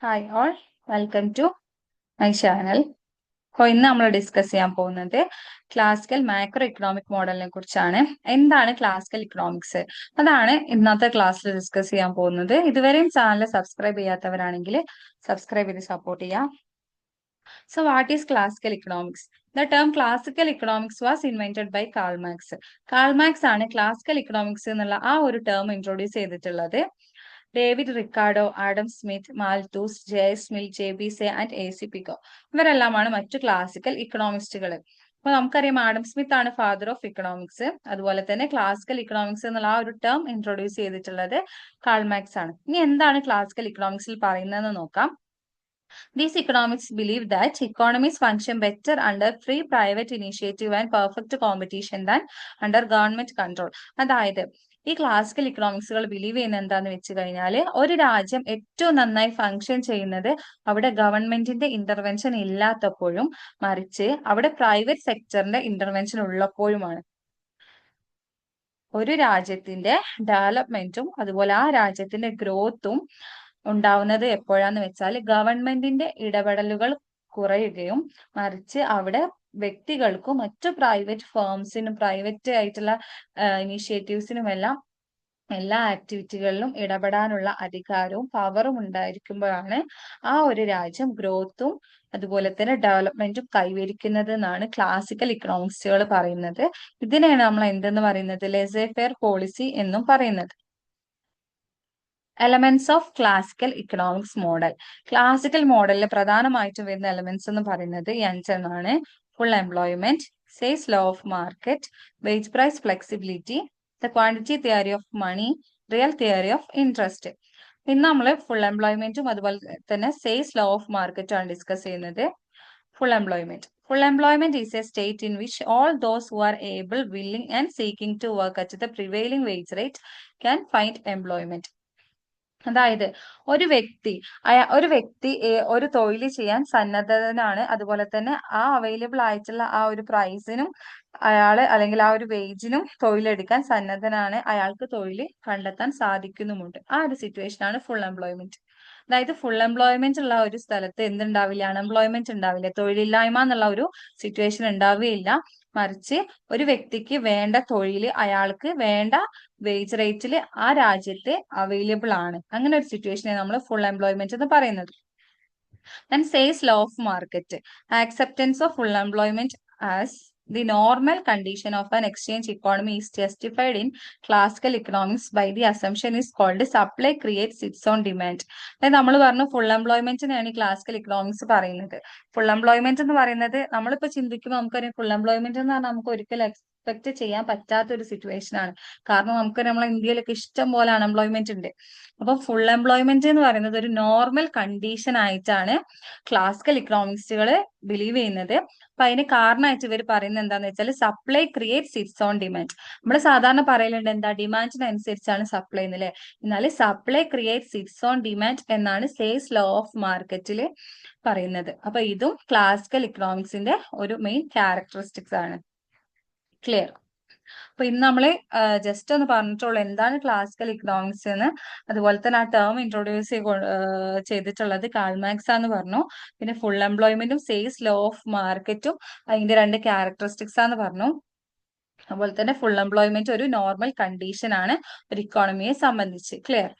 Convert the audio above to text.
Hi all, welcome to my channel. അപ്പോൾ ഇന്ന് നമ്മൾ ഡിസ്കസ് ചെയ്യാൻ പോകുന്നത് ക്ലാസിക്കൽ മാക്രോ ഇക്കണോമിക് മോഡലിനെ കുറിച്ചാണ്. എന്താണ് ക്ലാസിക്കൽ ഇക്കണോമിക്സ്? അതാണ് ഇന്നത്തെ ക്ലാസ്സിൽ ഡിസ്കസ് ചെയ്യാൻ പോകുന്നത്. ഇതുവരെയും ചാനൽ സബ്സ്ക്രൈബ് ചെയ്യാത്തവരാണെങ്കിൽ സബ്സ്ക്രൈബ് ചെയ്ത് സപ്പോർട്ട് ചെയ്യാം. So what is classical economics? The term classical economics was invented by Karl Marx. Karl Marx ആണ് classical economics എന്നുള്ള ആ ഒരു ടേം ഇൻട്രൊഡ്യൂസ് ചെയ്തിട്ടുള്ളത്. David Ricardo, Adam Smith, Malthus, J S Mill, J B Say and A C. Pigou ഇവരെല്ലാമാണ് മറ്റു classical ഇക്കണോമിസ്റ്റുകൾ. അപ്പൊ നമുക്കറിയാം ആഡം സ്മിത്ത് ആണ് ഫാദർ ഓഫ് ഇക്കണോമിക്സ്. അതുപോലെ തന്നെ ക്ലാസിക്കൽ ഇക്കണോമിക്സ് എന്നുള്ള ആ ഒരു ടേം ഇൻട്രൊഡ്യൂസ് ചെയ്തിട്ടുള്ളത് കാൾ മാർക്സ് ആണ്. ഇനി എന്താണ് ക്ലാസിക്കൽ ഇക്കണോമിക്സിൽ പറയുന്നതെന്ന് നോക്കാം. These economists believe that economies function better under free private initiative and perfect competition than under government control. അതായത് ഈ ക്ലാസിക്കൽ ഇക്കണോമിക്സുകൾ ബിലീവ് ചെയ്യുന്ന എന്താന്ന് വെച്ച് കഴിഞ്ഞാൽ ഒരു രാജ്യം ഏറ്റവും നന്നായി ഫങ്ഷൻ ചെയ്യുന്നത് അവിടെ ഗവൺമെന്റിന്റെ ഇന്റർവെൻഷൻ ഇല്ലാത്തപ്പോഴും മറിച്ച് അവിടെ പ്രൈവറ്റ് സെക്ടറിന്റെ ഇന്റർവെൻഷൻ ഉള്ളപ്പോഴുമാണ്. ഒരു രാജ്യത്തിന്റെ ഡെവലപ്മെന്റും അതുപോലെ ആ രാജ്യത്തിന്റെ ഗ്രോത്തും ഉണ്ടാവുന്നത് എപ്പോഴാന്ന് വെച്ചാൽ ഗവൺമെന്റിന്റെ ഇടപെടലുകൾ കുറയുകയും മറിച്ച് അവിടെ വ്യക്തികൾക്കും മറ്റു പ്രൈവറ്റ് ഫേംസിനും പ്രൈവറ്റ് ആയിട്ടുള്ള ഇനീഷ്യേറ്റീവ്സിനും എല്ലാം എല്ലാ ആക്ടിവിറ്റികളിലും ഇടപെടാനുള്ള അധികാരവും പവറും ഉണ്ടായിരിക്കുമ്പോഴാണ് ആ ഒരു രാജ്യം ഗ്രോത്തും അതുപോലെ തന്നെ ഡെവലപ്മെന്റും കൈവരിക്കുന്നത് എന്നാണ് ക്ലാസിക്കൽ ഇക്കണോമിക്സുകൾ പറയുന്നത്. ഇതിനെയാണ് നമ്മൾ എന്തെന്ന് പറയുന്നത്? ലെസേ ഫെയർ പോളിസി എന്നും പറയുന്നത്. Elements of classical economics model. Classical മോഡലിൽ പ്രധാനമായിട്ടും വരുന്ന എലമെന്റ്സ് എന്ന് പറയുന്നത് ഈ അഞ്ചെണ്ണമാണ്. ഫുൾ എംപ്ലോയ്മെന്റ്, സെയിൽസ് law of market, wage price flexibility, the quantity theory of money, real theory of interest. ഇന്ന് നമ്മൾ ഫുൾ എംപ്ലോയ്മെന്റും അതുപോലെ തന്നെ സെയിൽസ് ലോ ഓഫ് മാർക്കറ്റും ആണ് ഡിസ്കസ് ചെയ്യുന്നത്. Full employment. Full employment is a state in which all those who are able, willing and seeking to work at the prevailing wage rate can find employment. അതായത് ഒരു വ്യക്തി ഒരു തൊഴിൽ ചെയ്യാൻ സന്നദ്ധനാണ്. അതുപോലെ തന്നെ ആ അവൈലബിൾ ആയിട്ടുള്ള ആ ഒരു പ്രൈസിനും അയാള് അല്ലെങ്കിൽ ആ ഒരു വേജിനും തൊഴിലെടുക്കാൻ സന്നദ്ധനാണ്. അയാൾക്ക് തൊഴിൽ കണ്ടെത്താൻ സാധിക്കുന്നുമുണ്ട്. ആ ഒരു സിറ്റുവേഷൻ ആണ് ഫുൾ എംപ്ലോയ്മെന്റ്. അതായത് ഫുൾ എംപ്ലോയ്മെന്റ് ഉള്ള ഒരു സ്ഥലത്ത് എന്തുണ്ടാവില്ല? അൺഎംപ്ലോയ്മെന്റ് ഉണ്ടാവില്ല, തൊഴിലില്ലായ്മ എന്നുള്ള ഒരു സിറ്റുവേഷൻ ഉണ്ടാവുകയില്ല. മറിച്ച് ഒരു വ്യക്തിക്ക് വേണ്ട തൊഴിൽ അയാൾക്ക് വേണ്ട വേജ് റേറ്റിൽ ആ രാജ്യത്തെ അവൈലബിൾ ആണ്. അങ്ങനെ ഒരു സിറ്റുവേഷനെ നമ്മൾ ഫുൾ എംപ്ലോയ്മെന്റ് എന്ന് പറയുന്നത്. Then says law of market. Acceptance of full employment as the normal condition of an exchange economy is justified in classical economics by the assumption is called supply creates its own demand. അതായത് നമ്മൾ പറഞ്ഞു full എംപ്ലോയ്മെന്റിനെയാണ് ഈ classical economics പറയുന്നത്. Full employment എന്ന് പറയുന്നത് നമ്മളിപ്പോ ചിന്തിക്കുമ്പോൾ നമുക്കറിയാം ഫുൾ എംപ്ലോയ്മെന്റ് എന്ന് പറഞ്ഞാൽ നമുക്ക് ഒരിക്കലും എക്സ്പെക്ട് ചെയ്യാൻ പറ്റാത്ത ഒരു സിറ്റുവേഷൻ ആണ്. കാരണം നമുക്ക് നമ്മളെ ഇന്ത്യയിലൊക്കെ ഇഷ്ടം പോലെ അൺഎംപ്ലോയ്മെന്റ് ഉണ്ട്. അപ്പൊ ഫുൾ എംപ്ലോയ്മെന്റ് എന്ന് പറയുന്നത് ഒരു നോർമൽ കണ്ടീഷൻ ആയിട്ടാണ് ക്ലാസിക്കൽ ഇക്കണോമിക്സുകൾ ബിലീവ് ചെയ്യുന്നത്. അപ്പൊ അതിന് കാരണമായിട്ട് ഇവർ പറയുന്നത് എന്താന്ന് വെച്ചാൽ supply creates it's on demand. നമ്മൾ സാധാരണ പറയലുണ്ട് എന്താ, ഡിമാൻഡിനനുസരിച്ചാണ് സപ്ലൈ എന്നല്ലേ. എന്നാൽ supply creates it's on demand എന്നാണ് സേസ് ലോ ഓഫ് മാർക്കറ്റിൽ പറയുന്നത്. അപ്പൊ ഇതും ക്ലാസിക്കൽ ഇക്കണോമിക്സിന്റെ ഒരു മെയിൻ ക്യാരക്ടറിസ്റ്റിക്സ് ആണ്. ക്ലിയർ? അപ്പൊ ഇന്ന് നമ്മള് ജസ്റ്റ് ഒന്ന് പറഞ്ഞിട്ടുള്ളൂ എന്താണ് ക്ലാസിക്കൽ ഇക്കണോമിക്സ് എന്ന്. അതുപോലെ തന്നെ ആ ടേം ഇൻട്രൊഡ്യൂസ് ചെയ്തിട്ടുള്ളത് കാൾ മാർക്സ് ആന്ന് പറഞ്ഞു. പിന്നെ ഫുൾ എംപ്ലോയ്മെന്റും സെയിൽസ് ലോ ഓഫ് മാർക്കറ്റും അതിന്റെ രണ്ട് ക്യാരക്ടറിസ്റ്റിക്സ് ആന്ന് പറഞ്ഞു. അതുപോലെ തന്നെ ഫുൾ എംപ്ലോയ്മെന്റ് ഒരു നോർമൽ കണ്ടീഷൻ ആണ് ഒരു ഇക്കോണമിയെ സംബന്ധിച്ച്. ക്ലിയർ?